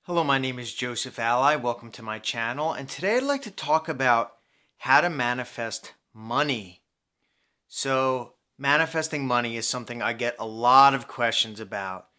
Hello, my name is Joseph Alai. Welcome to my channel. And today I'd like to talk about how to manifest money. So, manifesting money is something I get a lot of questions about.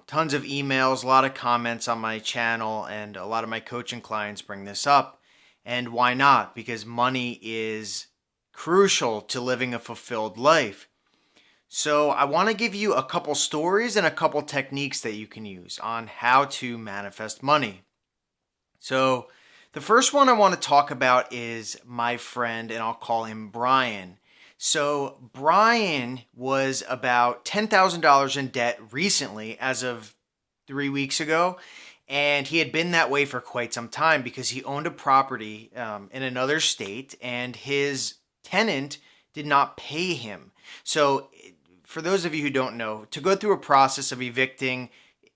Tons of emails, a lot of comments on my channel, and a lot of my coaching clients bring this up. And why not? Because money is crucial to living a fulfilled life. So I want to give you a couple stories and a couple techniques that you can use on how to manifest money. So the first one I want to talk about is my friend, and I'll call him Brian. So Brian was about $10,000 in debt recently, as of 3 weeks ago. And he had been that way for quite some time because he owned a property in another state, and his tenant did not pay him. So for those of you who don't know, to go through a process of evicting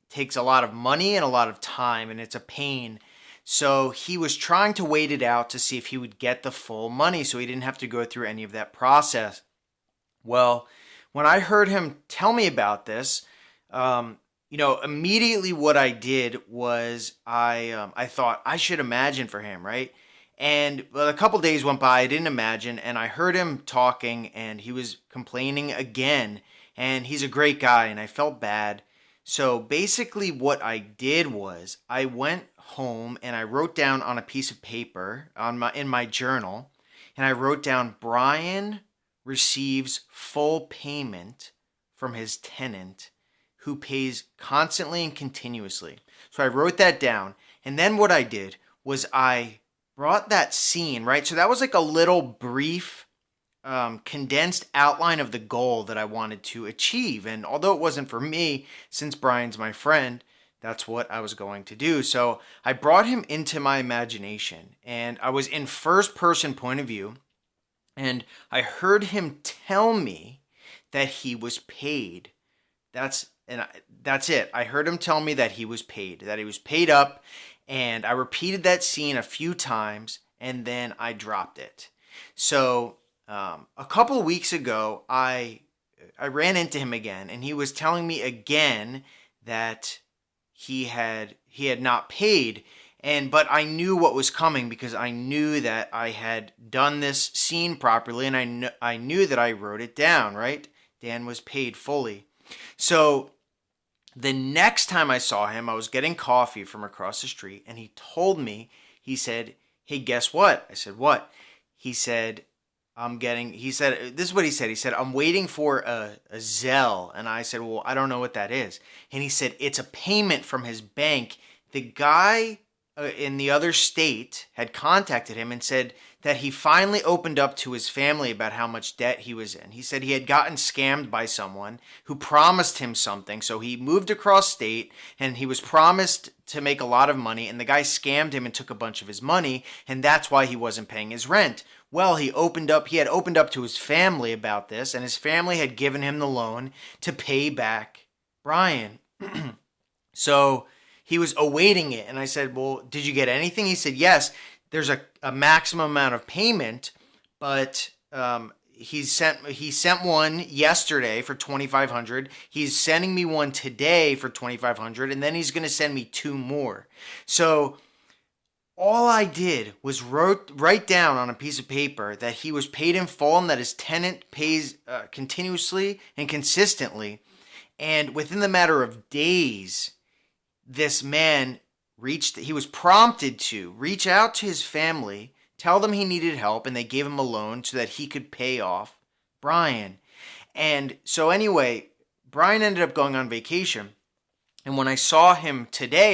takes a lot of money and a lot of time, and it's a pain. So he was trying to wait it out to see if he would get the full money so he didn't have to go through any of that process. Well, when I heard him tell me about this, immediately what I did was I thought I should imagine for him, right? And a couple days went by, I didn't imagine, and I heard him talking, and he was complaining again. And he's a great guy, and I felt bad. So basically what I did was I went home and I wrote down on a piece of paper in my journal, and I wrote down Brian receives full payment from his tenant who pays constantly and continuously. So I wrote that down, and then what I did was I brought that scene, right? So that was like a little brief, condensed outline of the goal that I wanted to achieve. And although it wasn't for me, since Brian's my friend, that's what I was going to do. So I brought him into my imagination, and I was in first person point of view, and I heard him tell me that he was paid. That's it. I heard him tell me that he was paid up. And I repeated that scene a few times, and then I dropped it. So a couple of weeks ago, I ran into him again, and he was telling me again that he had not paid. But I knew what was coming because I knew that I had done this scene properly, and I knew that I wrote it down, right? Dan was paid fully. So the next time I saw him, I was getting coffee from across the street, and he told me, he said, "Hey, guess what?" I said, "What?" He said, this is what he said. He said, "I'm waiting for a Zelle." And I said, "Well, I don't know what that is." And he said, "It's a payment from his bank." The guy in the other state had contacted him and said that he finally opened up to his family about how much debt he was in. He said he had gotten scammed by someone who promised him something. So he moved across state, and he was promised to make a lot of money, and the guy scammed him and took a bunch of his money, and that's why he wasn't paying his rent. Well, he had opened up to his family about this, and his family had given him the loan to pay back Brian. So he was awaiting it, and I said, "Well, did you get anything?" He said, "Yes, there's a maximum amount of payment, but he sent one yesterday for $2,500. He's sending me one today for $2,500, and then he's going to send me two more." So all I did was write down on a piece of paper that he was paid in full and that his tenant pays continuously and consistently. And within the matter of days, this man he was prompted to reach out to his family, tell them he needed help, and they gave him a loan so that he could pay off Brian. And so anyway, Brian ended up going on vacation. And when I saw him today,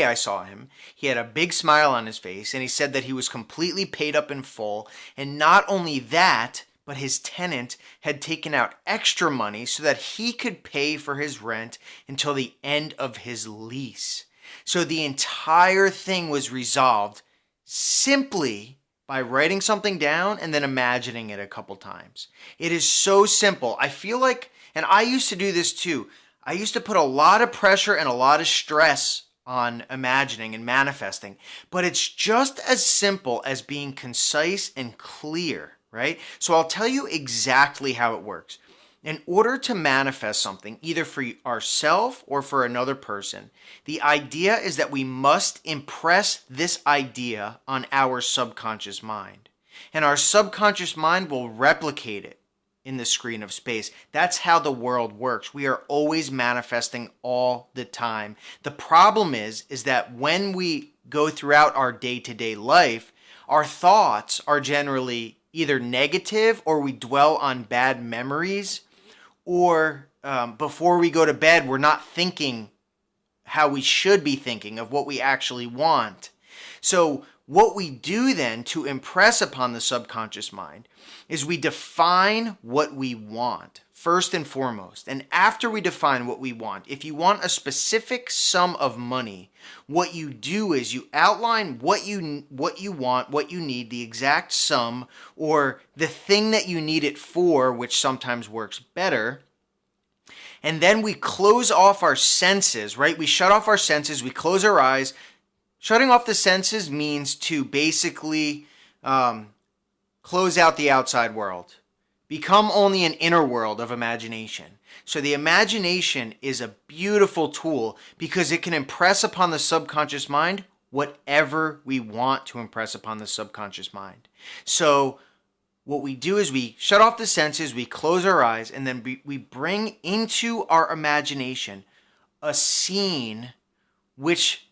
he had a big smile on his face, and he said that he was completely paid up in full. And not only that, but his tenant had taken out extra money so that he could pay for his rent until the end of his lease. So the entire thing was resolved simply by writing something down and then imagining it a couple times. It is so simple. I feel like, and I used to do this too, I used to put a lot of pressure and a lot of stress on imagining and manifesting, but it's just as simple as being concise and clear, right? So I'll tell you exactly how it works. In order to manifest something, either for ourselves or for another person, the idea is that we must impress this idea on our subconscious mind. And our subconscious mind will replicate it in the screen of space. That's how the world works. We are always manifesting all the time. The problem is that when we go throughout our day-to-day life, our thoughts are generally either negative, or we dwell on bad memories, or before we go to bed, we're not thinking how we should be thinking of what we actually want. So what we do then to impress upon the subconscious mind is we define what we want first and foremost. And after we define what we want, if you want a specific sum of money, what you do is you outline what you want, what you need, the exact sum, or the thing that you need it for, which sometimes works better. And then we close off our senses, right? We shut off our senses, we close our eyes. Shutting off the senses means to basically close out the outside world. Become only an inner world of imagination. So the imagination is a beautiful tool because it can impress upon the subconscious mind whatever we want to impress upon the subconscious mind. So what we do is we shut off the senses, we close our eyes, and then we bring into our imagination a scene which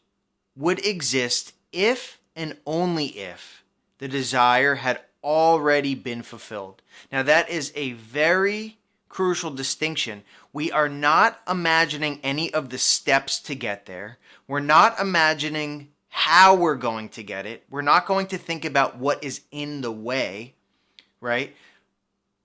would exist if and only if the desire had already been fulfilled. Now that is a very crucial distinction. We are not imagining any of the steps to get there. We're not imagining how we're going to get it. We're not going to think about what is in the way, right?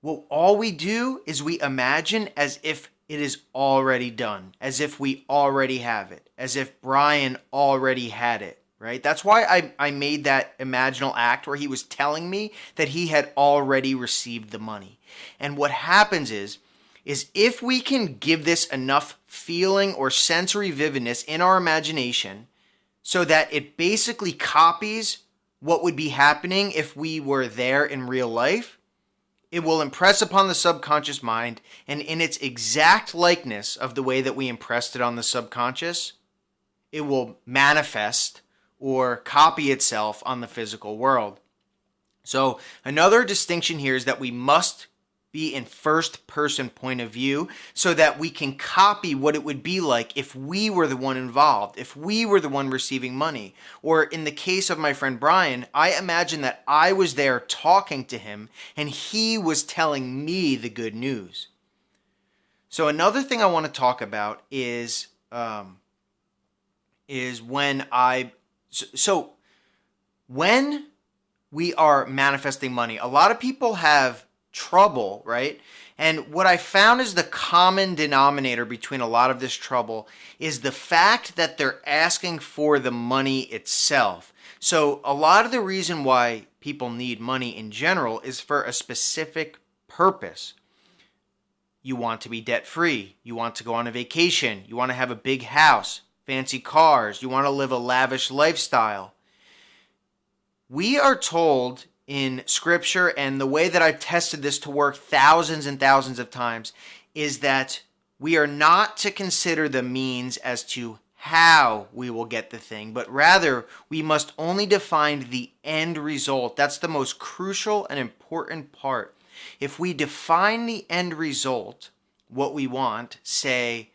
Well, all we do is we imagine as if it is already done, as if we already have it, as if Brian already had it. Right? That's why I made that imaginal act where he was telling me that he had already received the money. And what happens is if we can give this enough feeling or sensory vividness in our imagination so that it basically copies what would be happening if we were there in real life, it will impress upon the subconscious mind, and in its exact likeness of the way that we impressed it on the subconscious, it will manifest or copy itself on the physical world. So another distinction here is that we must be in first person point of view so that we can copy what it would be like if we were the one involved, if we were the one receiving money. Or in the case of my friend Brian, I imagine that I was there talking to him and he was telling me the good news. So another thing I want to talk about is when when we are manifesting money, a lot of people have trouble, right? And what I found is the common denominator between a lot of this trouble is the fact that they're asking for the money itself. So a lot of the reason why people need money in general is for a specific purpose. You want to be debt-free. You want to go on a vacation. You want to have a big house, fancy cars. You want to live a lavish lifestyle. We are told in scripture, and the way that I've tested this to work thousands and thousands of times, is that we are not to consider the means as to how we will get the thing, but rather we must only define the end result. That's the most crucial and important part. If we define the end result, what we want, say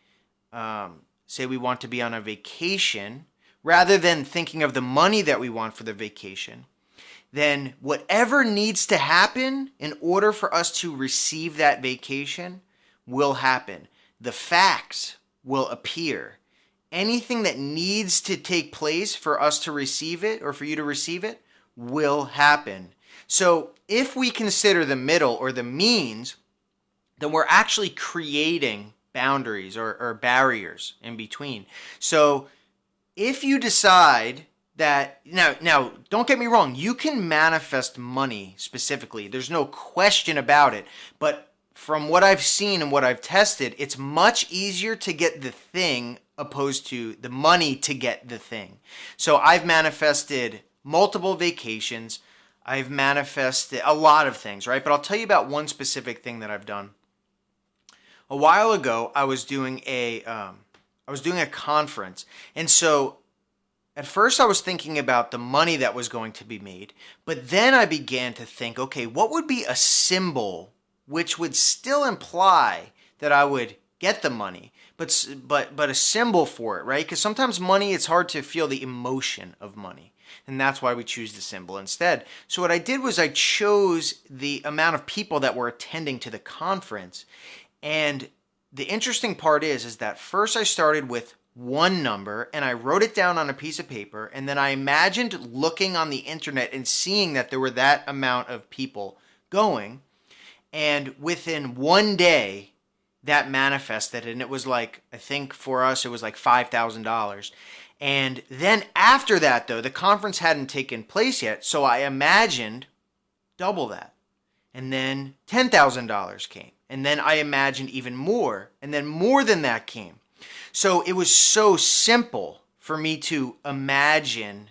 we want to be on a vacation, rather than thinking of the money that we want for the vacation, then whatever needs to happen in order for us to receive that vacation will happen. The facts will appear. Anything that needs to take place for us to receive it or for you to receive it will happen. So if we consider the middle or the means, then we're actually creating boundaries or barriers in between. So if you decide that, now don't get me wrong, you can manifest money specifically. There's no question about it. But from what I've seen and what I've tested, it's much easier to get the thing opposed to the money to get the thing. So I've manifested multiple vacations. I've manifested a lot of things, right? But I'll tell you about one specific thing that I've done. a while ago, I was doing a conference, and so at first I was thinking about the money that was going to be made, but then I began to think, okay, what would be a symbol which would still imply that I would get the money, but a symbol for it, right? Because sometimes money, it's hard to feel the emotion of money. And that's why we choose the symbol instead. So what I did was I chose the amount of people that were attending to the conference. And the interesting part is that first I started with one number and I wrote it down on a piece of paper, and then I imagined looking on the internet and seeing that there were that amount of people going, and within one day that manifested, and it was like, I think for us it was like $5,000. And then after that, though, the conference hadn't taken place yet, so I imagined double that. And then $10,000 came. And then I imagined even more. And then more than that came. So it was so simple for me to imagine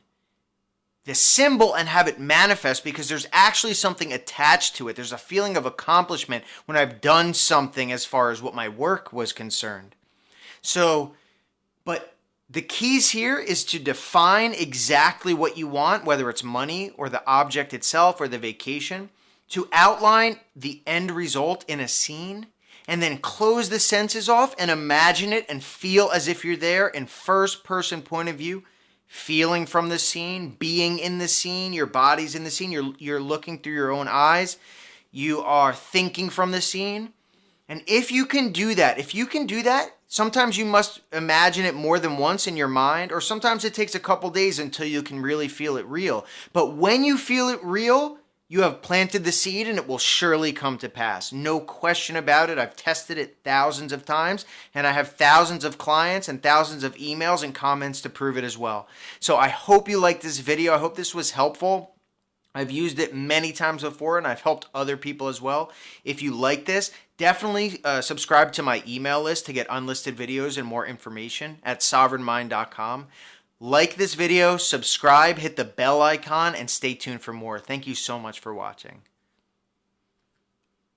the symbol and have it manifest, because there's actually something attached to it. There's a feeling of accomplishment when I've done something as far as what my work was concerned. So, but the keys here is to define exactly what you want, whether it's money or the object itself or the vacation, to outline the end result in a scene, and then close the senses off and imagine it and feel as if you're there in first person point of view, feeling from the scene, being in the scene, your body's in the scene, you're looking through your own eyes, you are thinking from the scene. And if you can do that, sometimes you must imagine it more than once in your mind, or sometimes it takes a couple days until you can really feel it real. But when you feel it real, you have planted the seed and it will surely come to pass. No question about it. I've tested it thousands of times, and I have thousands of clients and thousands of emails and comments to prove it as well. So I hope you liked this video. I hope this was helpful. I've used it many times before, and I've helped other people as well. If you like this, definitely subscribe to my email list to get unlisted videos and more information at sovereignmind.com. Like this video, subscribe, hit the bell icon, and stay tuned for more. Thank you so much for watching.